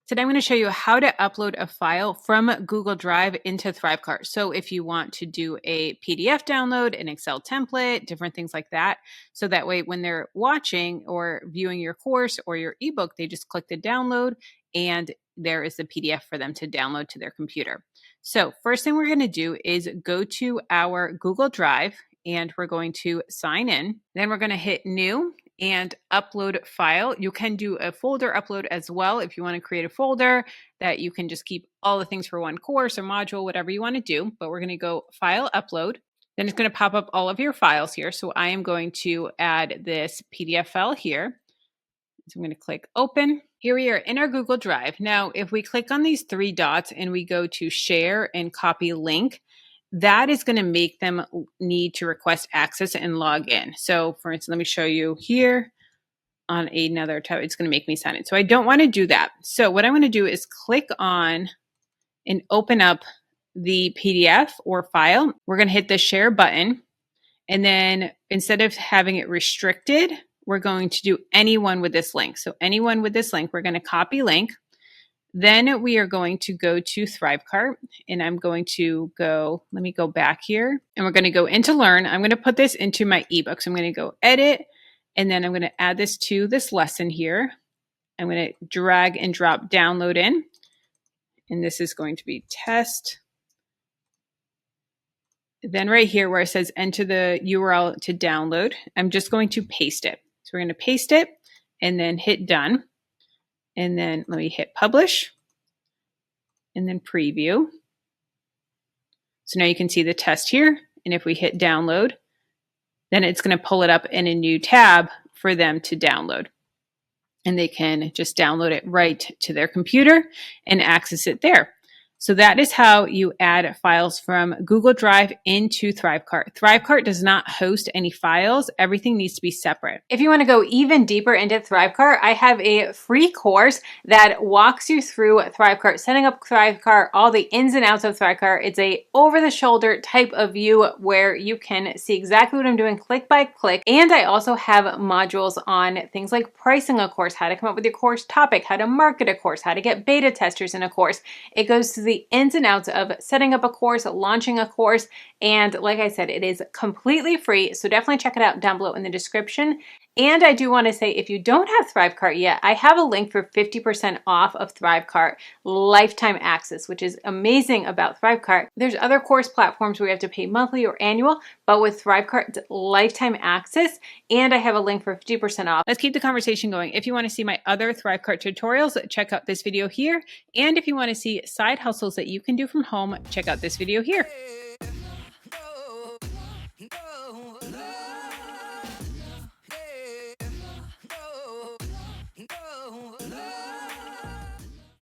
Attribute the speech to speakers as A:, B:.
A: Today I'm going to show you how to upload a file from Google Drive into ThriveCart. So if you want to do a PDF download, an Excel template, different things like that. So that way when they're watching or viewing your course or your ebook, they just click the download and there is the PDF for them to download to their computer. So first thing we're going to do is go to our Google Drive and we're going to sign in. Then we're going to hit new and upload file. You can do a folder upload as well if you want to create a folder that you can just keep all the things for one course or module, whatever you want to do. But we're going to go file upload. Then it's going to pop up all of your files here. So I am going to add this PDF file here. So I'm going to click open. Here we are in our Google Drive. Now, if we click on these three dots and we go to share and copy link, that is going to make them need to request access and log in. So for instance, let me show you here on another tab. It's going to make me sign in. So I don't want to do that. So what I'm going to do is click on and open up the PDF or file. We're going to hit the share button. And then instead of having it restricted, we're going to do anyone with this link. So anyone with this link, we're going to copy link. Then we are going to go to ThriveCart and I'm going to go, let me go back here and we're going to go into learn. I'm going to put this into my ebook. So I'm going to go edit and then I'm going to add this to this lesson here. I'm going to drag and drop download in. And this is going to be test. Then right here where it says enter the URL to download, I'm just going to paste it. So we're going to paste it and then hit done. And then let me hit publish and then preview. So now you can see the test here. And if we hit download, then it's going to pull it up in a new tab for them to download. And they can just download it right to their computer and access it there. So that is how you add files from Google Drive into ThriveCart. ThriveCart does not host any files. Everything needs to be separate. If you want to go even deeper into ThriveCart, I have a free course that walks you through ThriveCart, setting up ThriveCart, all the ins and outs of ThriveCart. It's a over-the-shoulder type of view where you can see exactly what I'm doing click by click. And I also have modules on things like pricing a course, how to come up with your course topic, how to market a course, how to get beta testers in a course. It goes to the ins and outs of setting up a course, launching a course, and like I said, it is completely free, so definitely check it out down below in the description. And I do want to say, if you don't have ThriveCart yet, I have a link for 50% off of ThriveCart lifetime access, which is amazing about ThriveCart. There's other course platforms where you have to pay monthly or annual, but with ThriveCart, lifetime access, and I have a link for 50% off. Let's keep the conversation going. If you want to see my other ThriveCart tutorials, check out this video here. And if you want to see side hustles that you can do from home, check out this video here.